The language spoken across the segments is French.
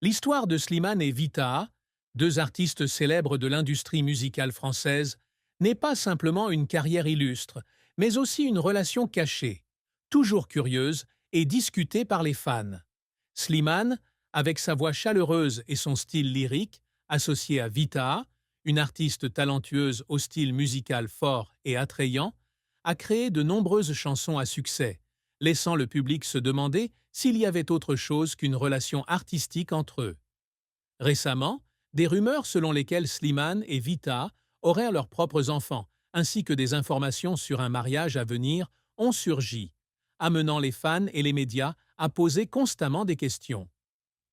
L'histoire de Slimane et Vita, deux artistes célèbres de l'industrie musicale française, n'est pas simplement une carrière illustre, mais aussi une relation cachée, toujours curieuse et discutée par les fans. Slimane, avec sa voix chaleureuse et son style lyrique, associé à Vita, une artiste talentueuse au style musical fort et attrayant, a créé de nombreuses chansons à succès, laissant le public se demander s'il y avait autre chose qu'une relation artistique entre eux. Récemment, des rumeurs selon lesquelles Slimane et Vita auraient leurs propres enfants, ainsi que des informations sur un mariage à venir, ont surgi, amenant les fans et les médias à poser constamment des questions.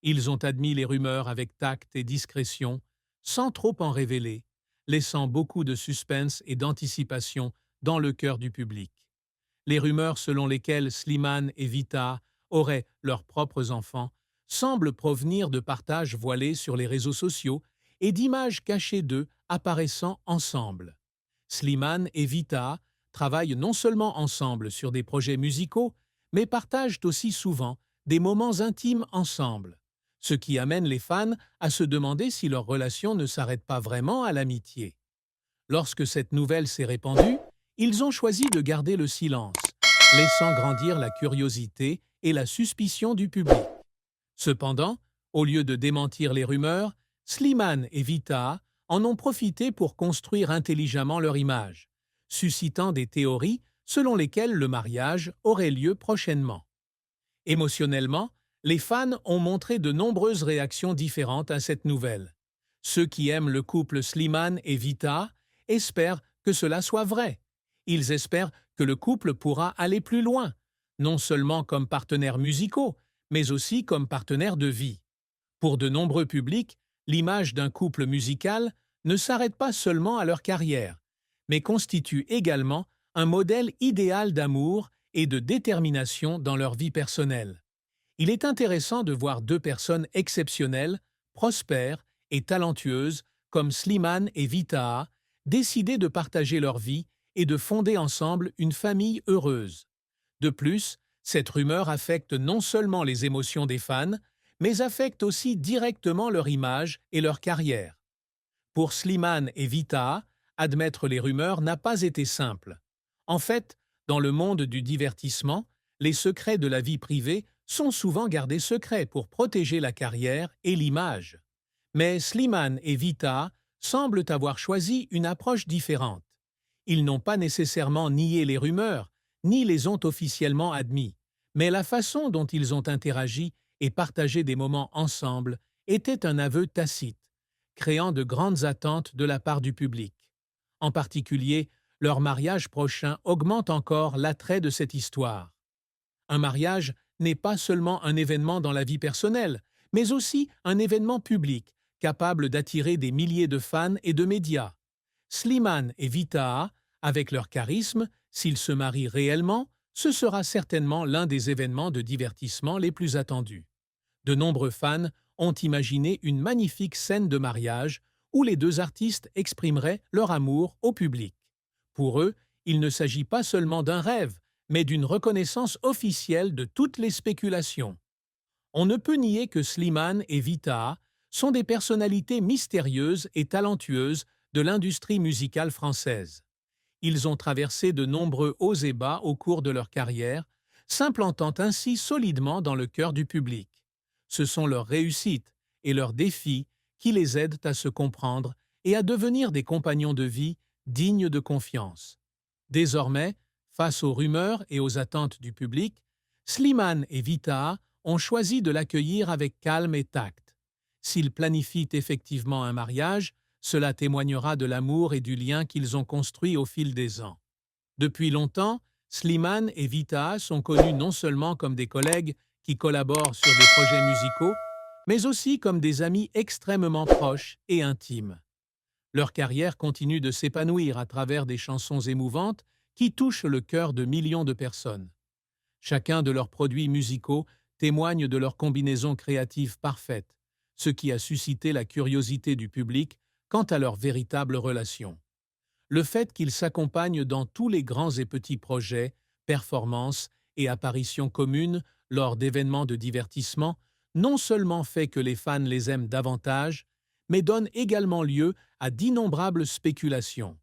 Ils ont admis les rumeurs avec tact et discrétion, sans trop en révéler, laissant beaucoup de suspense et d'anticipation dans le cœur du public. Les rumeurs selon lesquelles Slimane et Vita auraient leurs propres enfants semblent provenir de partages voilés sur les réseaux sociaux et d'images cachées d'eux apparaissant ensemble. Slimane et Vita travaillent non seulement ensemble sur des projets musicaux, mais partagent aussi souvent des moments intimes ensemble, ce qui amène les fans à se demander si leur relation ne s'arrête pas vraiment à l'amitié. Lorsque cette nouvelle s'est répandue, ils ont choisi de garder le silence, laissant grandir la curiosité et la suspicion du public. Cependant, au lieu de démentir les rumeurs, Slimane et Vita en ont profité pour construire intelligemment leur image, suscitant des théories selon lesquelles le mariage aurait lieu prochainement. Émotionnellement, les fans ont montré de nombreuses réactions différentes à cette nouvelle. Ceux qui aiment le couple Slimane et Vita espèrent que cela soit vrai. Ils espèrent que le couple pourra aller plus loin, non seulement comme partenaires musicaux, mais aussi comme partenaires de vie. Pour de nombreux publics, l'image d'un couple musical ne s'arrête pas seulement à leur carrière, mais constitue également un modèle idéal d'amour et de détermination dans leur vie personnelle. Il est intéressant de voir deux personnes exceptionnelles, prospères et talentueuses comme Slimane et Vita décider de partager leur vie et de fonder ensemble une famille heureuse. De plus, cette rumeur affecte non seulement les émotions des fans, mais affecte aussi directement leur image et leur carrière. Pour Slimane et Vita, admettre les rumeurs n'a pas été simple. En fait, dans le monde du divertissement, les secrets de la vie privée sont souvent gardés secrets pour protéger la carrière et l'image. Mais Slimane et Vita semblent avoir choisi une approche différente. Ils n'ont pas nécessairement nié les rumeurs, ni les ont officiellement admis, mais la façon dont ils ont interagi et partagé des moments ensemble était un aveu tacite, créant de grandes attentes de la part du public. En particulier, leur mariage prochain augmente encore l'attrait de cette histoire. Un mariage n'est pas seulement un événement dans la vie personnelle, mais aussi un événement public, capable d'attirer des milliers de fans et de médias. Slimane et Vita, avec leur charisme, s'ils se marient réellement, ce sera certainement l'un des événements de divertissement les plus attendus. De nombreux fans ont imaginé une magnifique scène de mariage où les deux artistes exprimeraient leur amour au public. Pour eux, il ne s'agit pas seulement d'un rêve, mais d'une reconnaissance officielle de toutes les spéculations. On ne peut nier que Slimane et Vita sont des personnalités mystérieuses et talentueuses de l'industrie musicale française. Ils ont traversé de nombreux hauts et bas au cours de leur carrière, s'implantant ainsi solidement dans le cœur du public. Ce sont leurs réussites et leurs défis qui les aident à se comprendre et à devenir des compagnons de vie dignes de confiance. Désormais, face aux rumeurs et aux attentes du public, Slimane et Vita ont choisi de l'accueillir avec calme et tact. S'ils planifient effectivement un mariage, cela témoignera de l'amour et du lien qu'ils ont construit au fil des ans. Depuis longtemps, Slimane et Vita sont connus non seulement comme des collègues qui collaborent sur des projets musicaux, mais aussi comme des amis extrêmement proches et intimes. Leur carrière continue de s'épanouir à travers des chansons émouvantes qui touchent le cœur de millions de personnes. Chacun de leurs produits musicaux témoigne de leur combinaison créative parfaite, ce qui a suscité la curiosité du public quant à leur véritable relation. Le fait qu'ils s'accompagnent dans tous les grands et petits projets, performances et apparitions communes lors d'événements de divertissement non seulement fait que les fans les aiment davantage, mais donne également lieu à d'innombrables spéculations.